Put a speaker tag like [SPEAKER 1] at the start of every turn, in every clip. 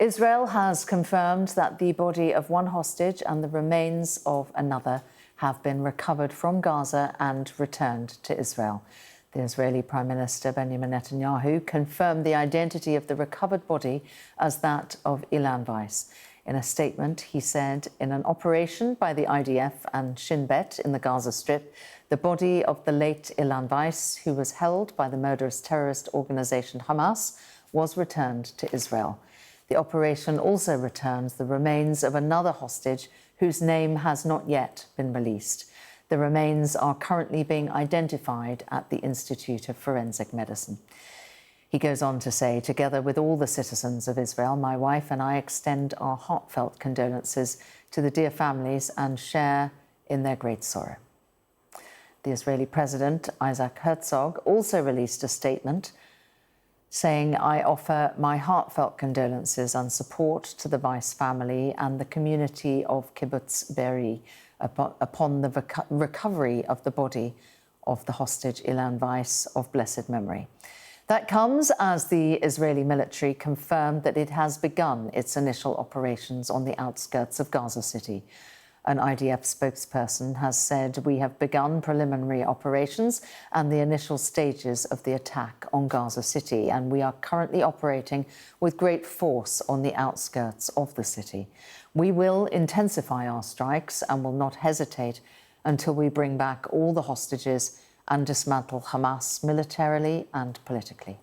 [SPEAKER 1] Israel has confirmed that the body of one hostage and the remains of another have been recovered from Gaza and returned to Israel. The Israeli Prime Minister Benjamin Netanyahu confirmed the identity of the recovered body as that of Ilan Weiss. In a statement, he said, in an operation by the IDF and Shin Bet in the Gaza Strip, the body of the late Ilan Weiss, who was held by the murderous terrorist organisation Hamas, was returned to Israel. The operation also returns the remains of another hostage whose name has not yet been released. The remains are currently being identified at the Institute of Forensic Medicine. He goes on to say, together with all the citizens of Israel, my wife and I extend our heartfelt condolences to the dear families and share in their great sorrow. The Israeli President, Isaac Herzog, also released a statement saying, I offer my heartfelt condolences and support to the Weiss family and the community of Kibbutz Be'eri upon the recovery of the body of the hostage Ilan Weiss of blessed memory. That comes as the Israeli military confirmed that it has begun its initial operations on the outskirts of Gaza City. An IDF spokesperson has said, we have begun preliminary operations and the initial stages of the attack on Gaza City, and we are currently operating with great force on the outskirts of the city. We will intensify our strikes and will not hesitate until we bring back all the hostages and dismantle Hamas militarily and politically.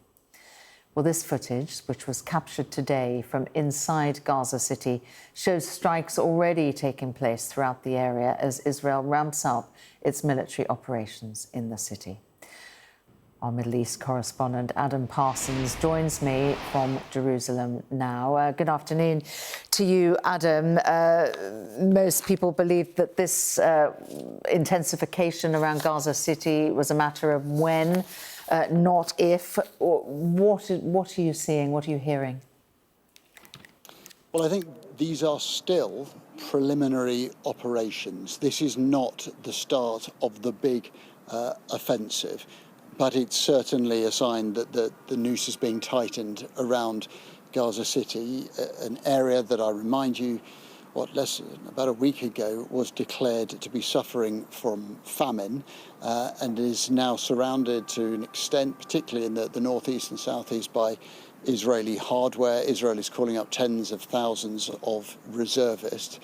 [SPEAKER 1] Well, this footage, which was captured today from inside Gaza City, shows strikes already taking place throughout the area as Israel ramps up its military operations in the city. Our Middle East correspondent Adam Parsons joins me from Jerusalem now. Good afternoon to you, Adam. Most people believe that this intensification around Gaza City was a matter of when, not if. What are you seeing? What are you hearing?
[SPEAKER 2] Well, I think these are still preliminary operations. This is not the start of the big offensive, but it's certainly a sign that the noose is being tightened around Gaza City, an area that, I remind you, about a week ago was declared to be suffering from famine and is now surrounded to an extent, particularly in the northeast and southeast, by Israeli hardware. Israel is calling up tens of thousands of reservists.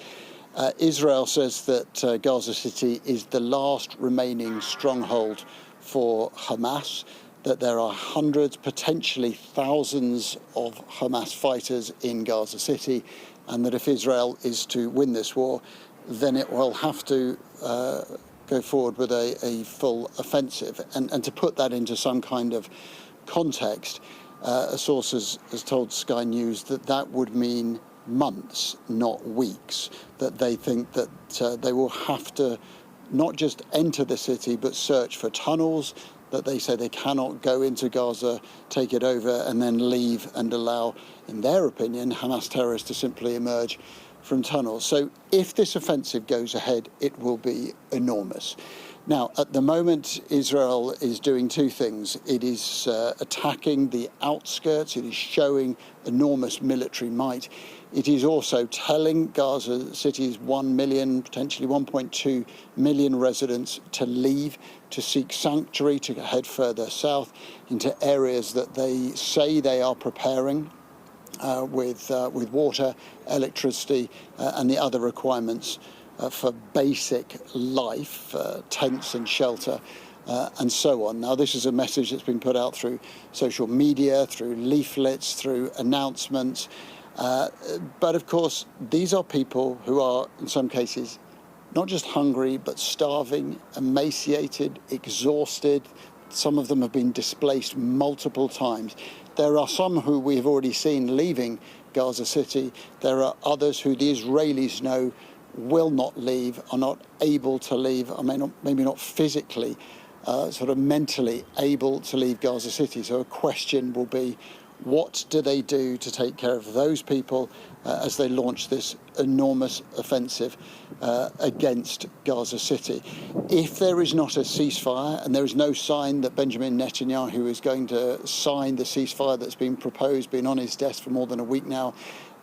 [SPEAKER 2] Israel says that Gaza City is the last remaining stronghold for Hamas, that there are hundreds, potentially thousands of Hamas fighters in Gaza City, and that if Israel is to win this war, then it will have to go forward with a full offensive. And to put that into some kind of context, a source has told Sky News that would mean months, not weeks, that they think that they will have to not just enter the city, but search for tunnels, that they say they cannot go into Gaza, take it over, and then leave and allow, in their opinion, Hamas terrorists to simply emerge from tunnels. So if this offensive goes ahead, it will be enormous. Now, at the moment, Israel is doing two things. It is attacking the outskirts. It is showing enormous military might. It is also telling Gaza City's 1 million, potentially 1.2 million residents to leave, to seek sanctuary, to head further south into areas that they say they are preparing with water, electricity, and the other requirements for basic life, tents and shelter, and so on. Now, this is a message that's been put out through social media, through leaflets, through announcements. But of course, these are people who are, in some cases, not just hungry, but starving, emaciated, exhausted. Some of them have been displaced multiple times. There are some who we have already seen leaving Gaza City. There are others who the Israelis know will not leave, are not able to leave, maybe not physically, sort of mentally able to leave Gaza City. So a question will be, what do they do to take care of those people as they launch this enormous offensive against Gaza City? If there is not a ceasefire, and there is no sign that Benjamin Netanyahu is going to sign the ceasefire that's been proposed, been on his desk for more than a week now,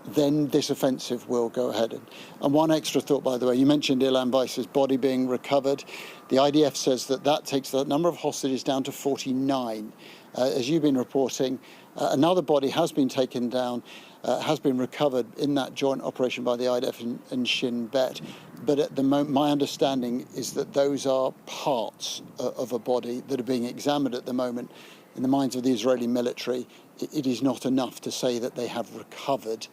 [SPEAKER 2] then this offensive will go ahead. And one extra thought, by the way, you mentioned Ilan Weiss's body being recovered. The IDF says that takes the number of hostages down to 49. As you've been reporting, another body has been taken down, has been recovered in that joint operation by the IDF and Shin Bet. But at the moment, my understanding is that those are parts of a body that are being examined at the moment. In the minds of the Israeli military, it is not enough to say that they have recovered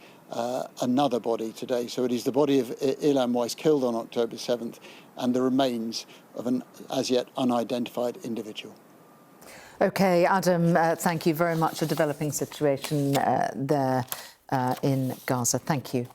[SPEAKER 2] another body today. So it is the body of Ilan Weiss killed on October 7th and the remains of an as yet unidentified individual.
[SPEAKER 1] OK, Adam, thank you very much. A developing situation there in Gaza. Thank you.